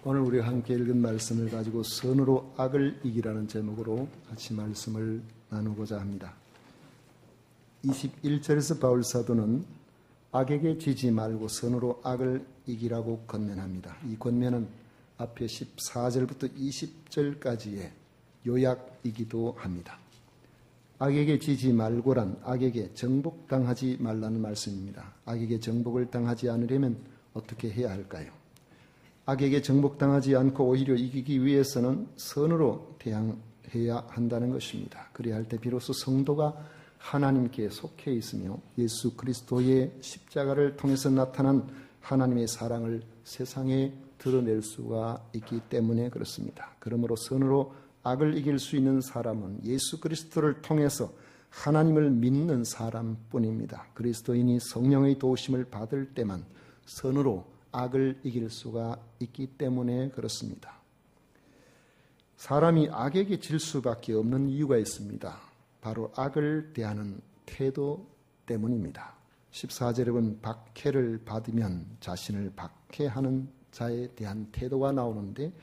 오늘 우리가 함께 읽은 말씀을 가지고 선으로 악을 이기라는 제목으로 같이 말씀을 나누고자 합니다. 21절에서 바울 사도는 악에게 지지 말고 선으로 악을 이기라고 권면합니다. 이 권면은 앞에 14절부터 20절까지의 요약이기도 합니다. 악에게 지지 말고란 악에게 정복당하지 말라는 말씀입니다. 악에게 정복을 당하지 않으려면 어떻게 해야 할까요? 악에게 정복당하지 않고 오히려 이기기 위해서는 선으로 대항해야 한다는 것입니다. 그래야 할 때 비로소 성도가 하나님께 속해 있으며 예수 그리스도의 십자가를 통해서 나타난 하나님의 사랑을 세상에 드러낼 수가 있기 때문에 그렇습니다. 그러므로 선으로 악을 이길 수 있는 사람은 예수 그리스도를 통해서 하나님을 믿는 사람뿐입니다. 그리스도인이 성령의 도우심을 받을 때만 선으로 악을 이길 수가 있기 때문에 그렇습니다. 사람이 악에게 질 수밖에 없는 이유가 있습니다. 바로 악을 대하는 태도 때문입니다. 14절에 보면 박해를 받으면 자신을 박해하는 자에 대한 태도가 나오는데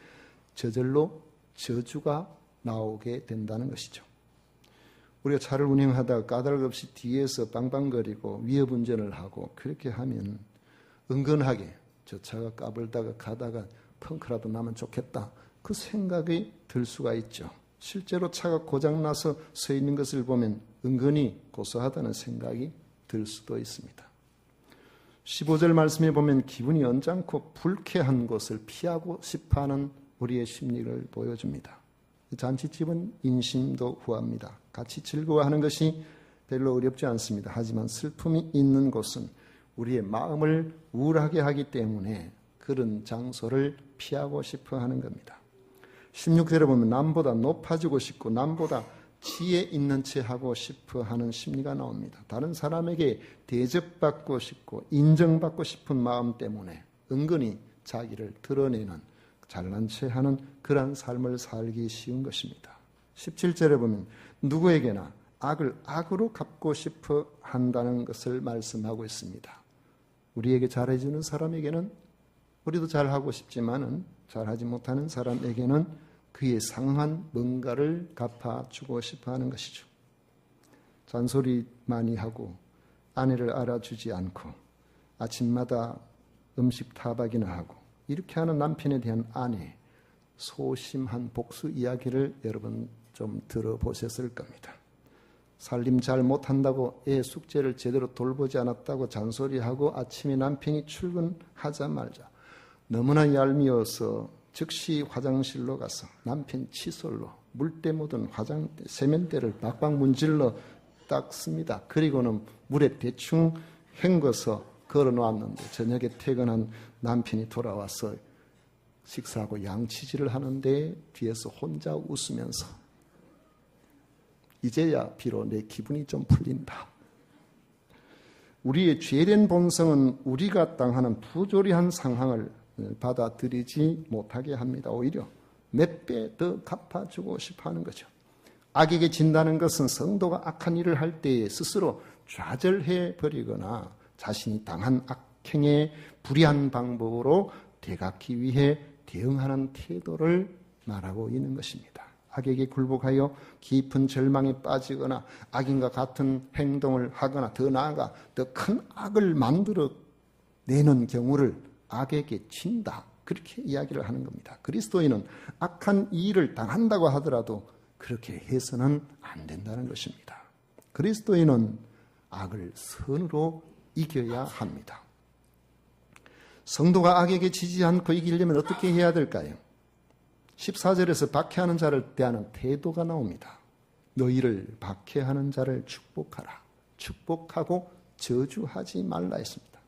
저절로 저주가 나오게 된다는 것이죠. 우리가 차를 운행하다가 까닭없이 뒤에서 빵빵거리고 위협운전을 하고 그렇게 하면 은근하게 저 차가 까불다가 가다가 펑크라도 나면 좋겠다. 그 생각이 들 수가 있죠. 실제로 차가 고장나서 서 있는 것을 보면 은근히 고소하다는 생각이 들 수도 있습니다. 15절 말씀에 보면 기분이 언짢고 불쾌한 곳을 피하고 싶어하는 우리의 심리를 보여줍니다. 잔치집은 인심도 후합니다. 같이 즐거워하는 것이 별로 어렵지 않습니다. 하지만 슬픔이 있는 곳은 우리의 마음을 우울하게 하기 때문에 그런 장소를 피하고 싶어 하는 겁니다. 16절에 보면 남보다 높아지고 싶고 남보다 지혜 있는 채 하고 싶어 하는 심리가 나옵니다. 다른 사람에게 대접받고 싶고 인정받고 싶은 마음 때문에 은근히 자기를 드러내는 잘난 채 하는 그러한 삶을 살기 쉬운 것입니다. 17절에 보면 누구에게나 악을 악으로 갚고 싶어 한다는 것을 말씀하고 있습니다. 우리에게 잘해주는 사람에게는 우리도 잘하고 싶지만은 잘하지 못하는 사람에게는 그에 상한 뭔가를 갚아주고 싶어 하는 것이죠. 잔소리 많이 하고 아내를 알아주지 않고 아침마다 음식 타박이나 하고 이렇게 하는 남편에 대한 아내의 소심한 복수 이야기를 여러분 좀 들어보셨을 겁니다. 살림 잘 못한다고 애 숙제를 제대로 돌보지 않았다고 잔소리하고 아침에 남편이 출근하자마자 너무나 얄미워서 즉시 화장실로 가서 남편 칫솔로 물때 묻은 세면대를 박박 문질러 닦습니다. 그리고는 물에 대충 헹궈서 걸어놓았는데 저녁에 퇴근한 남편이 돌아와서 식사하고 양치질을 하는데 뒤에서 혼자 웃으면서 이제야 비로 내 기분이 좀 풀린다. 우리의 죄된 본성은 우리가 당하는 부조리한 상황을 받아들이지 못하게 합니다. 오히려 몇 배 더 갚아주고 싶어하는 거죠. 악에게 진다는 것은 성도가 악한 일을 할 때에 스스로 좌절해 버리거나 자신이 당한 악행에 불의한 방법으로 되갚기 위해 대응하는 태도를 말하고 있는 것입니다. 악에게 굴복하여 깊은 절망에 빠지거나 악인과 같은 행동을 하거나 더 나아가 더 큰 악을 만들어내는 경우를 악에게 친다. 그렇게 이야기를 하는 겁니다. 그리스도인은 악한 일을 당한다고 하더라도 그렇게 해서는 안 된다는 것입니다. 그리스도인은 악을 선으로 이겨야 합니다. 성도가 악에게 지지 않고 이기려면 어떻게 해야 될까요? 14절에서 박해하는 자를 대하는 태도가 나옵니다. 너희를 박해하는 자를 축복하라. 축복하고 저주하지 말라 했습니다.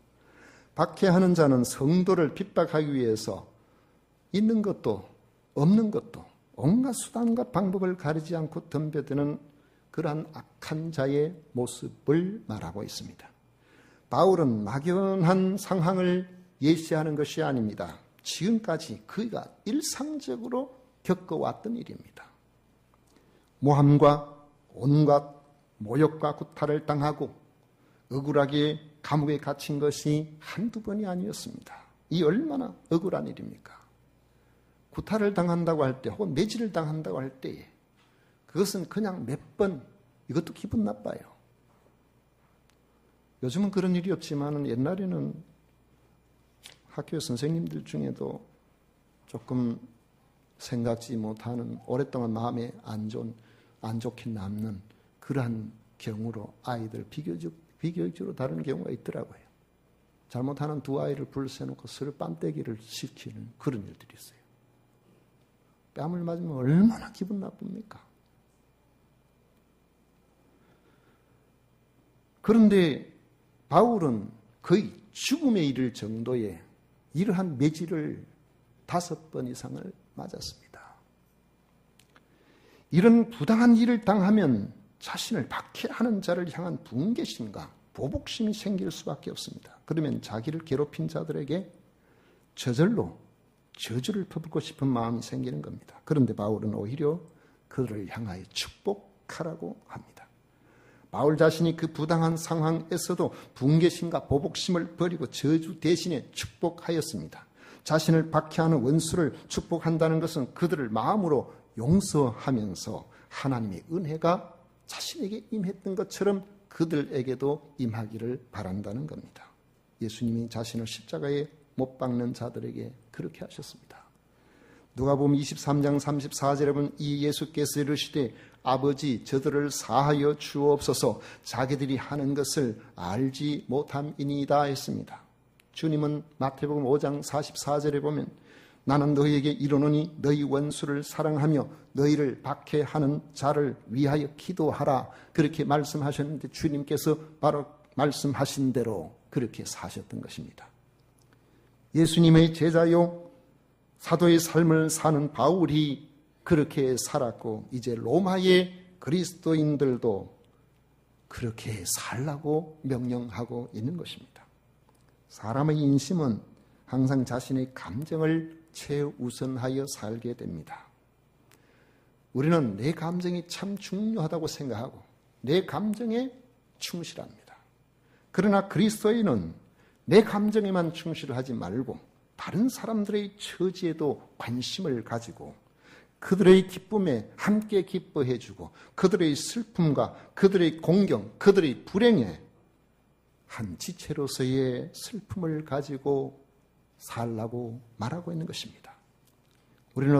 박해하는 자는 성도를 핍박하기 위해서 있는 것도 없는 것도 온갖 수단과 방법을 가리지 않고 덤벼드는 그러한 악한 자의 모습을 말하고 있습니다. 바울은 막연한 상황을 예시하는 것이 아닙니다. 지금까지 그가 일상적으로 겪어왔던 일입니다. 모함과 온갖 모욕과 구타를 당하고 억울하게 감옥에 갇힌 것이 한두 번이 아니었습니다. 이 얼마나 억울한 일입니까? 구타를 당한다고 할 때 혹은 매질을 당한다고 할 때에 그것은 그냥 몇 번 이것도 기분 나빠요. 요즘은 그런 일이 없지만 옛날에는 학교 선생님들 중에도 조금 생각지 못하는 오랫동안 마음에 안 좋게 남는 그러한 경우로 아이들 비교육적으로 다른 경우가 있더라고요. 잘못하는 두 아이를 불러세놓고 서로 뺨때기를 시키는 그런 일들이 있어요. 뺨을 맞으면 얼마나 기분 나쁩니까? 그런데 바울은 거의 죽음에 이를 정도의 이러한 매질을 5번 이상을 맞았습니다. 이런 부당한 일을 당하면 자신을 박해하는 자를 향한 분개심과 보복심이 생길 수밖에 없습니다. 그러면 자기를 괴롭힌 자들에게 저절로 저주를 퍼붓고 싶은 마음이 생기는 겁니다. 그런데 바울은 오히려 그들을 향하여 축복하라고 합니다. 바울 자신이 그 부당한 상황에서도 분개심과 보복심을 버리고 저주 대신에 축복하였습니다. 자신을 박해하는 원수를 축복한다는 것은 그들을 마음으로 용서하면서 하나님의 은혜가 자신에게 임했던 것처럼 그들에게도 임하기를 바란다는 겁니다. 예수님이 자신을 십자가에 못 박는 자들에게 그렇게 하셨습니다. 누가복음 23장 34절에 보면 이 예수께서 이르시되 아버지 저들을 사하여 주옵소서 자기들이 하는 것을 알지 못함이니이다 했습니다. 주님은 마태복음 5장 44절에 보면 나는 너희에게 이르노니 너희 원수를 사랑하며 너희를 박해하는 자를 위하여 기도하라 그렇게 말씀하셨는데 주님께서 바로 말씀하신 대로 그렇게 사셨던 것입니다. 예수님의 제자요 사도의 삶을 사는 바울이 그렇게 살았고 이제 로마의 그리스도인들도 그렇게 살라고 명령하고 있는 것입니다. 사람의 인심은 항상 자신의 감정을 최우선하여 살게 됩니다. 우리는 내 감정이 참 중요하다고 생각하고 내 감정에 충실합니다. 그러나 그리스도인은 내 감정에만 충실하지 말고 다른 사람들의 처지에도 관심을 가지고 그들의 기쁨에 함께 기뻐해주고 그들의 슬픔과 그들의 공경, 그들의 불행에 한 지체로서의 슬픔을 가지고 살라고 말하고 있는 것입니다. 우리는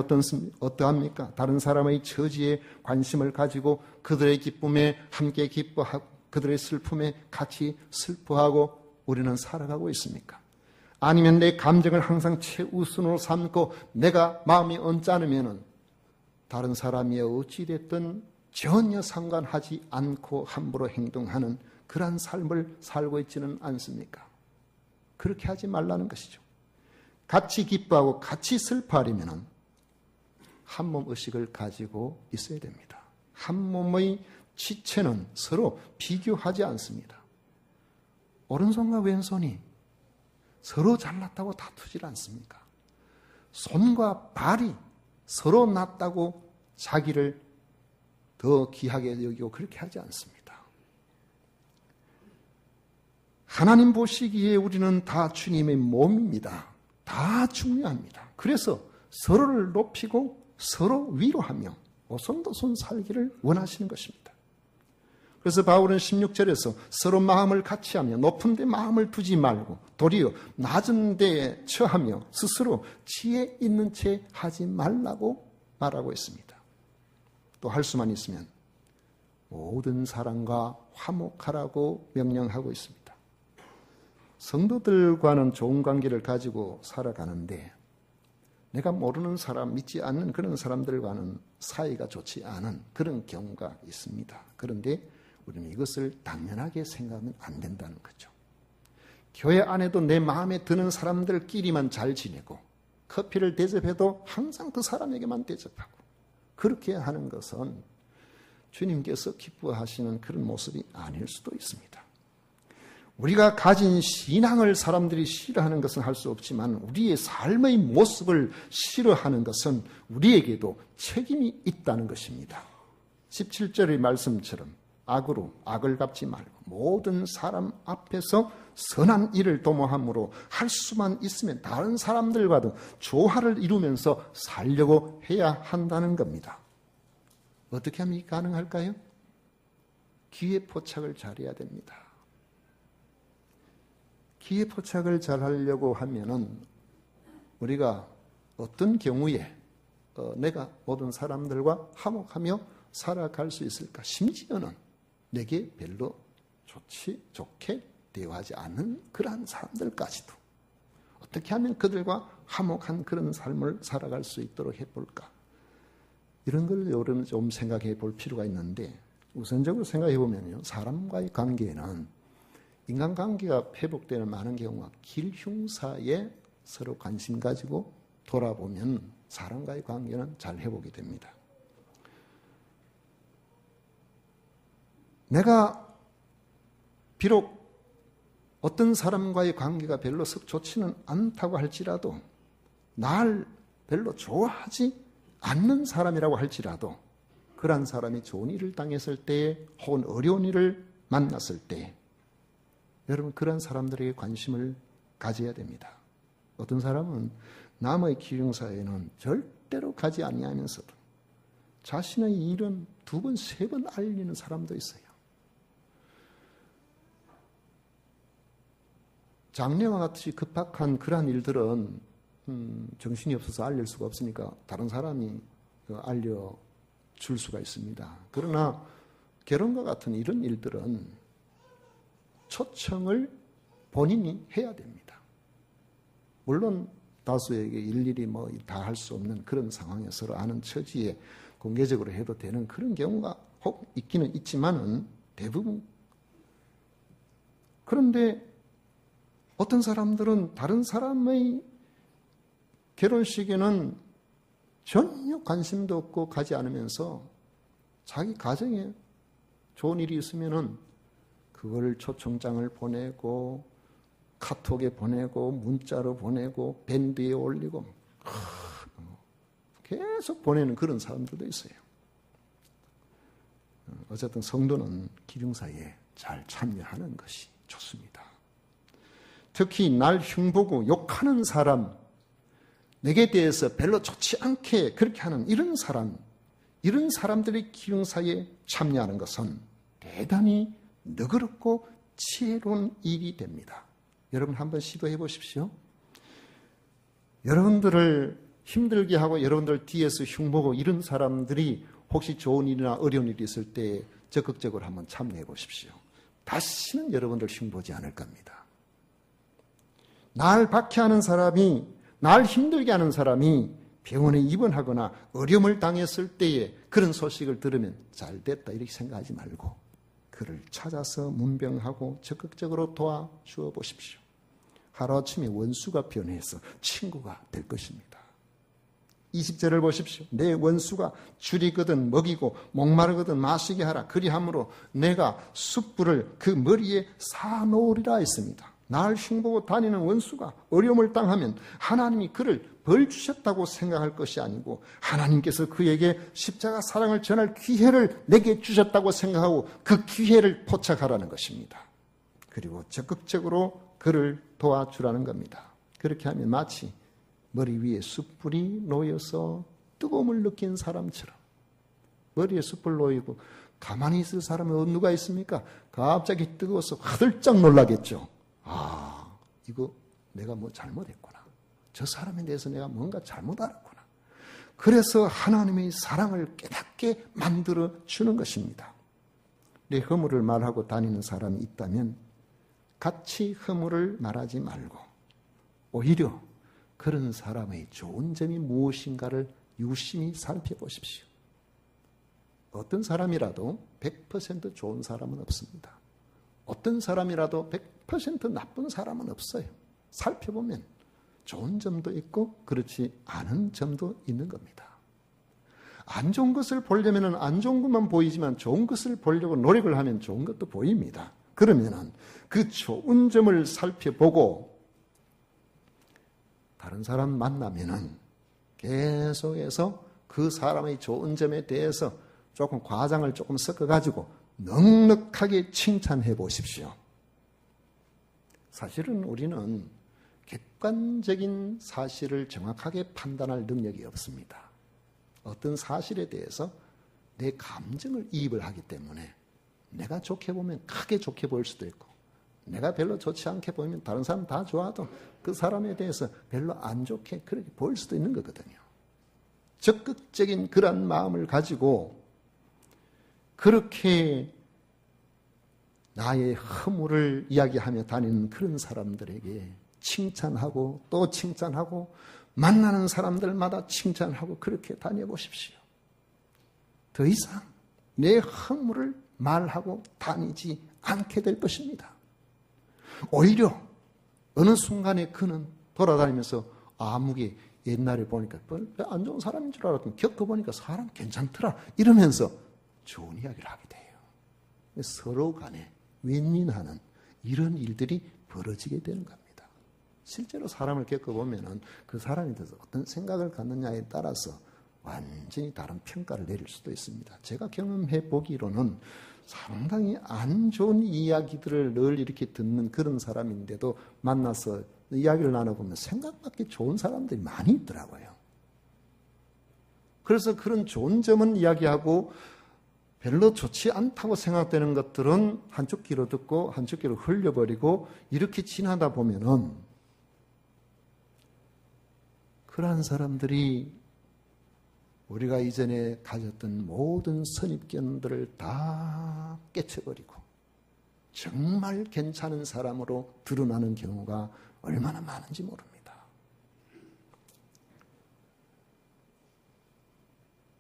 어떠합니까? 다른 사람의 처지에 관심을 가지고 그들의 기쁨에 함께 기뻐하고 그들의 슬픔에 같이 슬퍼하고 우리는 살아가고 있습니까? 아니면 내 감정을 항상 최우선으로 삼고 내가 마음이 언짢으면 다른 사람이 어찌됐든 전혀 상관하지 않고 함부로 행동하는 그러한 삶을 살고 있지는 않습니까? 그렇게 하지 말라는 것이죠. 같이 기뻐하고 같이 슬퍼하려면 한 몸 의식을 가지고 있어야 됩니다. 한 몸의 지체는 서로 비교하지 않습니다. 오른손과 왼손이 서로 잘났다고 다투질 않습니까? 손과 발이 서로 낫다고 자기를 더 귀하게 여기고 그렇게 하지 않습니다. 하나님 보시기에 우리는 다 주님의 몸입니다. 다 중요합니다. 그래서 서로를 높이고 서로 위로하며 오손도손 살기를 원하시는 것입니다. 그래서 바울은 16절에서 서로 마음을 같이 하며 높은 데 마음을 두지 말고 도리어 낮은 데에 처하며 스스로 지혜 있는 채 하지 말라고 말하고 있습니다. 또 할 수만 있으면 모든 사람과 화목하라고 명령하고 있습니다. 성도들과는 좋은 관계를 가지고 살아가는데 내가 모르는 사람, 믿지 않는 그런 사람들과는 사이가 좋지 않은 그런 경우가 있습니다. 그런데 우리는 이것을 당연하게 생각하면 안 된다는 거죠. 교회 안에도 내 마음에 드는 사람들끼리만 잘 지내고 커피를 대접해도 항상 그 사람에게만 대접하고 그렇게 하는 것은 주님께서 기뻐하시는 그런 모습이 아닐 수도 있습니다. 우리가 가진 신앙을 사람들이 싫어하는 것은 할 수 없지만 우리의 삶의 모습을 싫어하는 것은 우리에게도 책임이 있다는 것입니다. 17절의 말씀처럼 악으로 악을 갚지 말고 모든 사람 앞에서 선한 일을 도모함으로 할 수만 있으면 다른 사람들과도 조화를 이루면서 살려고 해야 한다는 겁니다. 어떻게 하면 이게 가능할까요? 기회 포착을 잘해야 됩니다. 기회 포착을 잘하려고 하면은 우리가 어떤 경우에 내가 모든 사람들과 화목하며 살아갈 수 있을까? 심지어는 내게 별로 좋게 대화하지 않는 그러한 사람들까지도 어떻게 하면 그들과 화목한 그런 삶을 살아갈 수 있도록 해볼까? 이런 걸 여러분 좀 생각해 볼 필요가 있는데, 우선적으로 생각해 보면요, 사람과의 관계는 인간관계가 회복되는 많은 경우가 길흉사에 서로 관심 가지고 돌아보면 사람과의 관계는 잘 회복이 됩니다. 내가 비록 어떤 사람과의 관계가 별로 썩 좋지는 않다고 할지라도, 날 별로 좋아하지 않는 사람이라고 할지라도, 그러한 사람이 좋은 일을 당했을 때에 혹은 어려운 일을 만났을 때 여러분 그런 사람들에게 관심을 가져야 됩니다. 어떤 사람은 남의 기흉사에는 절대로 가지 아니하면서도 자신의 일은 2번, 3번 알리는 사람도 있어요. 장래와 같이 급박한 그러한 일들은 정신이 없어서 알릴 수가 없으니까 다른 사람이 알려줄 수가 있습니다. 그러나 결혼과 같은 이런 일들은 초청을 본인이 해야 됩니다. 물론 다수에게 일일이 다 할 수 없는 그런 상황에 서로 아는 처지에 공개적으로 해도 되는 그런 경우가 혹 있기는 있지만은 대부분. 그런데 어떤 사람들은 다른 사람의 결혼식에는 전혀 관심도 없고 가지 않으면서 자기 가정에 좋은 일이 있으면은 그걸 초청장을 보내고 카톡에 보내고 문자로 보내고 밴드에 올리고 계속 보내는 그런 사람들도 있어요. 어쨌든 성도는 기중사에 잘 참여하는 것이 좋습니다. 특히 날 흉보고 욕하는 사람, 내게 대해서 별로 좋지 않게 그렇게 하는 이런 사람들의 기중사에 참여하는 것은 대단히 너그럽고 지혜로운 일이 됩니다. 여러분 한번 시도해 보십시오. 여러분들을 힘들게 하고 여러분들 뒤에서 흉보고 이런 사람들이 혹시 좋은 일이나 어려운 일이 있을 때 적극적으로 한번 참여해 보십시오. 다시는 여러분들 흉보지 않을 겁니다. 날 박해하는 사람이, 날 힘들게 하는 사람이 병원에 입원하거나 어려움을 당했을 때에 그런 소식을 들으면 잘 됐다 이렇게 생각하지 말고 그를 찾아서 문병하고 적극적으로 도와주어 보십시오. 하루아침에 원수가 변해서 친구가 될 것입니다. 20절을 보십시오. 내 원수가 줄이거든 먹이고 목마르거든 마시게 하라. 그리함으로 내가 숯불을 그 머리에 쌓아놓으리라 했습니다. 날 흉보고 다니는 원수가 어려움을 당하면 하나님이 그를 벌 주셨다고 생각할 것이 아니고 하나님께서 그에게 십자가 사랑을 전할 기회를 내게 주셨다고 생각하고 그 기회를 포착하라는 것입니다. 그리고 적극적으로 그를 도와주라는 겁니다. 그렇게 하면 마치 머리 위에 숯불이 놓여서 뜨거움을 느낀 사람처럼, 머리에 숯불 놓이고 가만히 있을 사람은 누가 있습니까? 갑자기 뜨거워서 화들짝 놀라겠죠. 아, 이거 내가 뭐 잘못했구나. 저 사람에 대해서 내가 뭔가 잘못 알았구나. 그래서 하나님의 사랑을 깨닫게 만들어 주는 것입니다. 내 허물을 말하고 다니는 사람이 있다면 같이 허물을 말하지 말고 오히려 그런 사람의 좋은 점이 무엇인가를 유심히 살펴보십시오. 어떤 사람이라도 100% 좋은 사람은 없습니다. 어떤 사람이라도 100% 나쁜 사람은 없어요. 살펴보면 좋은 점도 있고 그렇지 않은 점도 있는 겁니다. 안 좋은 것을 보려면 안 좋은 것만 보이지만 좋은 것을 보려고 노력을 하면 좋은 것도 보입니다. 그러면 그 좋은 점을 살펴보고 다른 사람 만나면은 계속해서 그 사람의 좋은 점에 대해서 조금 과장을 조금 섞어가지고 넉넉하게 칭찬해 보십시오. 사실은 우리는 객관적인 사실을 정확하게 판단할 능력이 없습니다. 어떤 사실에 대해서 내 감정을 이입을 하기 때문에 내가 좋게 보면 크게 좋게 보일 수도 있고, 내가 별로 좋지 않게 보이면 다른 사람 다 좋아도 그 사람에 대해서 별로 안 좋게 그렇게 보일 수도 있는 거거든요. 적극적인 그런 마음을 가지고 그렇게 나의 허물을 이야기하며 다니는 그런 사람들에게 칭찬하고 또 칭찬하고, 만나는 사람들마다 칭찬하고 그렇게 다녀보십시오. 더 이상 내 허물을 말하고 다니지 않게 될 것입니다. 오히려 어느 순간에 그는 돌아다니면서 아무개 옛날에 보니까 안 좋은 사람인 줄 알았더니 겪어보니까 사람 괜찮더라 이러면서 좋은 이야기를 하게 돼요. 서로 간에 윈윈하는 이런 일들이 벌어지게 되는 겁니다. 실제로 사람을 겪어보면 그 사람에 대해서 어떤 생각을 갖느냐에 따라서 완전히 다른 평가를 내릴 수도 있습니다. 제가 경험해 보기로는 상당히 안 좋은 이야기들을 늘 이렇게 듣는 그런 사람인데도 만나서 이야기를 나눠보면 생각밖에 좋은 사람들이 많이 있더라고요. 그래서 그런 좋은 점은 이야기하고 별로 좋지 않다고 생각되는 것들은 한쪽 귀로 듣고 한쪽 귀로 흘려버리고 이렇게 지나다 보면은 그러한 사람들이 우리가 이전에 가졌던 모든 선입견들을 다 깨쳐버리고 정말 괜찮은 사람으로 드러나는 경우가 얼마나 많은지 모릅니다.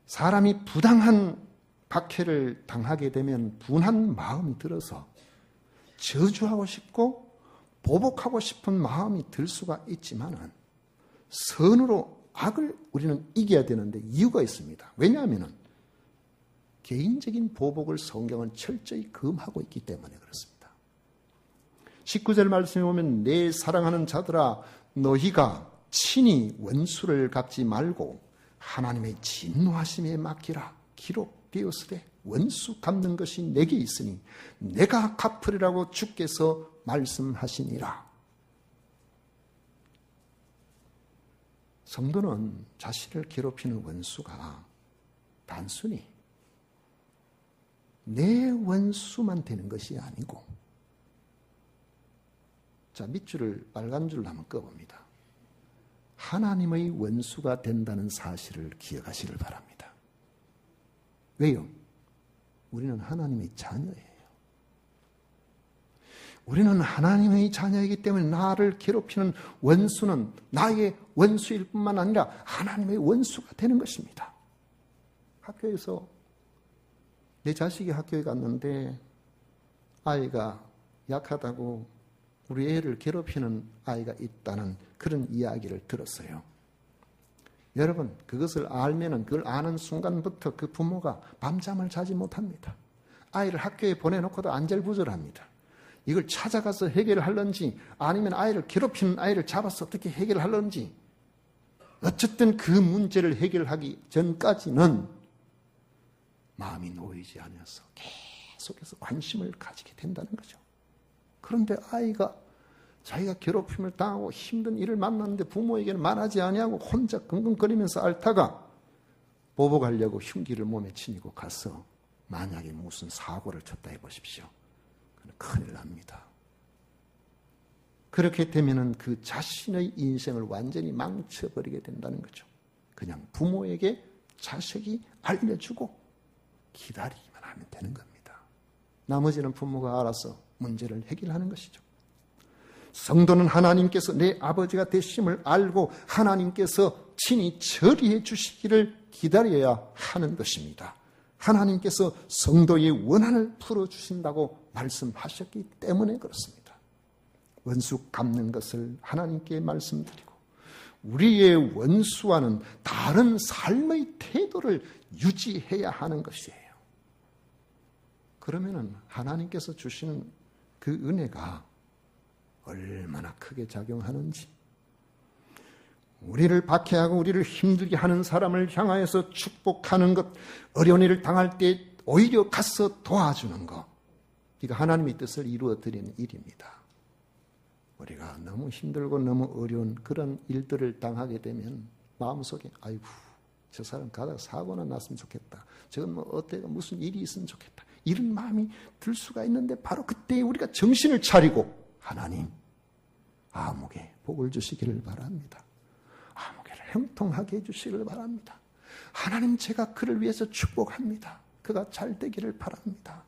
사람이 부당한 박해를 당하게 되면 분한 마음이 들어서 저주하고 싶고 보복하고 싶은 마음이 들 수가 있지만은 선으로 악을 우리는 이겨야 되는데 이유가 있습니다. 왜냐하면 개인적인 보복을 성경은 철저히 금하고 있기 때문에 그렇습니다. 19절 말씀에 보면 내 사랑하는 자들아 너희가 친히 원수를 갚지 말고 하나님의 진노하심에 맡기라. 기록되었으되 원수 갚는 것이 내게 있으니 내가 갚으리라고 주께서 말씀하시니라. 성도는 자신을 괴롭히는 원수가 단순히 내 원수만 되는 것이 아니고, 자, 밑줄을 빨간 줄로 한번 꺼봅니다. 하나님의 원수가 된다는 사실을 기억하시길 바랍니다. 왜요? 우리는 하나님의 자녀예요. 우리는 하나님의 자녀이기 때문에 나를 괴롭히는 원수는 나의 원수일 뿐만 아니라 하나님의 원수가 되는 것입니다. 학교에서 내 자식이 학교에 갔는데 아이가 약하다고 우리 애를 괴롭히는 아이가 있다는 그런 이야기를 들었어요. 여러분, 그것을 알면은 그걸 아는 순간부터 그 부모가 밤잠을 자지 못합니다. 아이를 학교에 보내놓고도 안절부절합니다. 이걸 찾아가서 해결하려는지 아니면 아이를 괴롭히는 아이를 잡아서 어떻게 해결하려는지, 어쨌든 그 문제를 해결하기 전까지는 마음이 놓이지 않아서 계속해서 관심을 가지게 된다는 거죠. 그런데 아이가 자기가 괴롭힘을 당하고 힘든 일을 만났는데 부모에게는 말하지 아니하고 혼자 끙끙거리면서 앓다가 보복하려고 흉기를 몸에 지니고 가서 만약에 무슨 사고를 쳤다 해보십시오. 큰일 납니다. 그렇게 되면은 그 자신의 인생을 완전히 망쳐버리게 된다는 거죠. 그냥 부모에게 자식이 알려주고 기다리기만 하면 되는 겁니다. 나머지는 부모가 알아서 문제를 해결하는 것이죠. 성도는 하나님께서 내 아버지가 되심을 알고 하나님께서 친히 처리해 주시기를 기다려야 하는 것입니다. 하나님께서 성도의 원한을 풀어주신다고 말씀하셨기 때문에 그렇습니다. 원수 갚는 것을 하나님께 말씀드리고 우리의 원수와는 다른 삶의 태도를 유지해야 하는 것이에요. 그러면은 하나님께서 주시는 그 은혜가 얼마나 크게 작용하는지, 우리를 박해하고 우리를 힘들게 하는 사람을 향하여서 축복하는 것, 어려운 일을 당할 때 오히려 가서 도와주는 것. 이거 하나님의 뜻을 이루어드리는 일입니다. 우리가 너무 힘들고 너무 어려운 그런 일들을 당하게 되면 마음속에 아이고 저 사람 가다가 사고나 났으면 좋겠다. 저건 뭐 어때가 무슨 일이 있으면 좋겠다. 이런 마음이 들 수가 있는데 바로 그때 우리가 정신을 차리고 하나님 아무개 복을 주시기를 바랍니다. 아무개를 형통하게 해주시기를 바랍니다. 하나님 제가 그를 위해서 축복합니다. 그가 잘 되기를 바랍니다.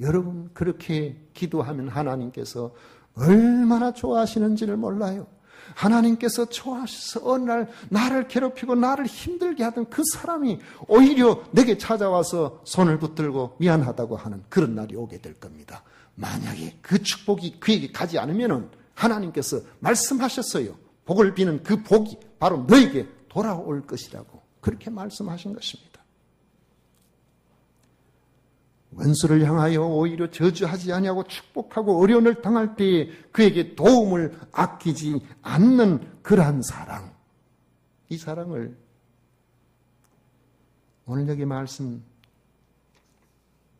여러분 그렇게 기도하면 하나님께서 얼마나 좋아하시는지를 몰라요. 하나님께서 좋아하셔서 어느 날 나를 괴롭히고 나를 힘들게 하던 그 사람이 오히려 내게 찾아와서 손을 붙들고 미안하다고 하는 그런 날이 오게 될 겁니다. 만약에 그 축복이 그에게 가지 않으면 하나님께서 말씀하셨어요. 복을 비는 그 복이 바로 너에게 돌아올 것이라고 그렇게 말씀하신 것입니다. 원수를 향하여 오히려 저주하지 아니하고 축복하고 어려움을 당할 때에 그에게 도움을 아끼지 않는 그러한 사랑. 이 사랑을 오늘 여기 말씀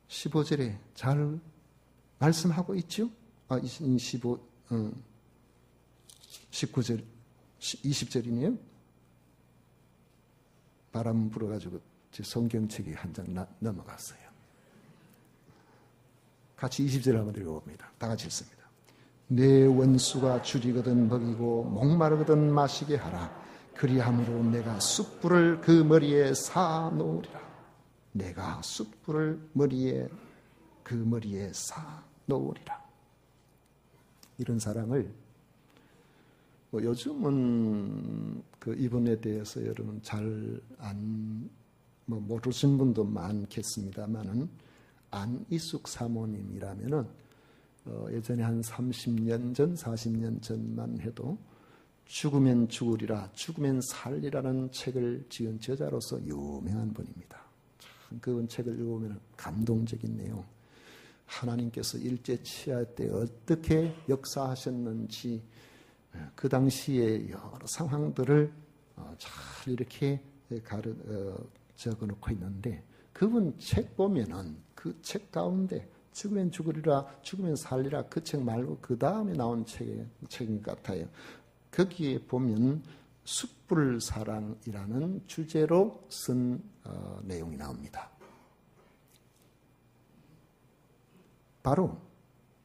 15절에 잘 말씀하고 있죠? 19절, 20절이네요. 바람 불어가지고 제 성경책이 한 장 넘어갔어요. 같이 20절 한번 읽어봅니다. 다 같이 읽습니다. 내 원수가 줄이거든 먹이고 목마르거든 마시게 하라. 그리함으로 내가 숯불을 그 머리에 쌓아놓으리라. 내가 숯불을 그 머리에 쌓아놓으리라. 이런 사랑을 요즘은 그 이분에 대해서 여러분 잘 모르신 분도 많겠습니다만은 안이숙 사모님이라면은 예전에 한 30년 전, 40년 전만 해도 죽으면 죽으리라, 죽으면 살리라는 책을 지은 저자로서 유명한 분입니다. 참 그 책을 읽으면 감동적인 내용. 하나님께서 일제치하 때 어떻게 역사하셨는지 그 당시의 여러 상황들을 잘 이렇게 적어놓고 있는데 그분 책 보면은 그 책 가운데 죽으면 죽으리라, 죽으면 살리라 그 책 말고 그 다음에 나온 책인 것 같아요. 거기에 보면 숯불 사랑이라는 주제로 쓴 내용이 나옵니다. 바로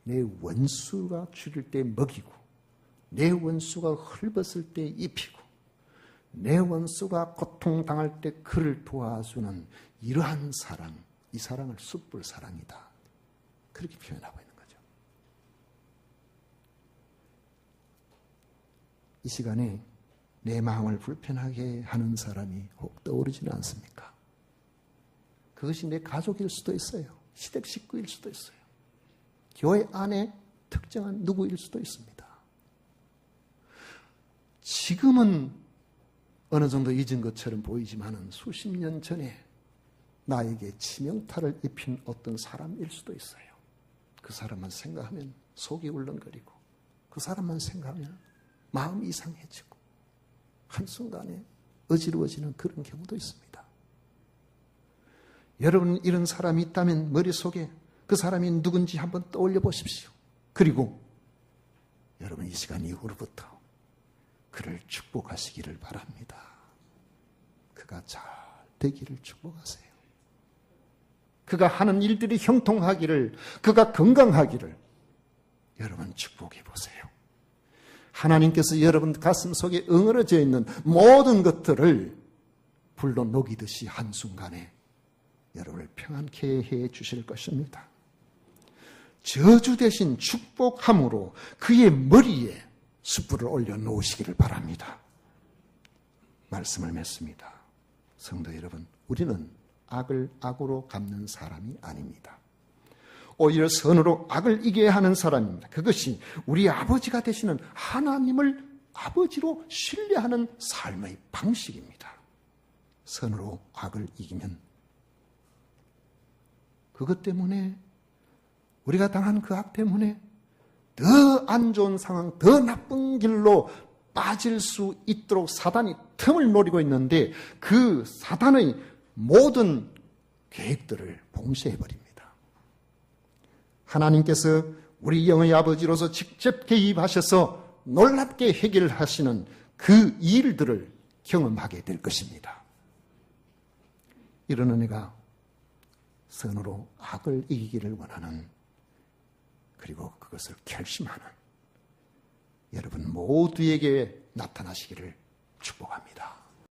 내 원수가 줄일 때 먹이고 내 원수가 헐벗을 때 입히고 내 원수가 고통당할 때 그를 도와주는 이러한 사랑, 이 사랑을 숯불 사랑이다. 그렇게 표현하고 있는 거죠. 이 시간에 내 마음을 불편하게 하는 사람이 혹 떠오르지는 않습니까? 그것이 내 가족일 수도 있어요. 시댁 식구일 수도 있어요. 교회 안에 특정한 누구일 수도 있습니다. 지금은 어느 정도 잊은 것처럼 보이지만은 수십 년 전에 나에게 치명타를 입힌 어떤 사람일 수도 있어요. 그 사람만 생각하면 속이 울렁거리고 그 사람만 생각하면 마음이 이상해지고 한순간에 어지러워지는 그런 경우도 있습니다. 여러분 이런 사람이 있다면 머릿속에 그 사람이 누군지 한번 떠올려 보십시오. 그리고 여러분 이 시간 이후로부터 그를 축복하시기를 바랍니다. 그가 잘 되기를 축복하세요. 그가 하는 일들이 형통하기를, 그가 건강하기를 여러분 축복해 보세요. 하나님께서 여러분 가슴 속에 응어러져 있는 모든 것들을 불로 녹이듯이 한순간에 여러분을 평안케 해 주실 것입니다. 저주 대신 축복함으로 그의 머리에 숯불을 올려놓으시기를 바랍니다. 말씀을 맺습니다. 성도 여러분, 우리는 악을 악으로 갚는 사람이 아닙니다. 오히려 선으로 악을 이겨야 하는 사람입니다. 그것이 우리 아버지가 되시는 하나님을 아버지로 신뢰하는 삶의 방식입니다. 선으로 악을 이기면 그것 때문에 우리가 당한 그 악 때문에 더 안 좋은 상황, 더 나쁜 길로 빠질 수 있도록 사단이 틈을 노리고 있는데 그 사단의 모든 계획들을 봉쇄해버립니다. 하나님께서 우리 영의 아버지로서 직접 개입하셔서 놀랍게 해결하시는 그 일들을 경험하게 될 것입니다. 이런 은혜가 선으로 악을 이기기를 원하는, 그리고 그것을 결심하는 여러분 모두에게 나타나시기를 축복합니다.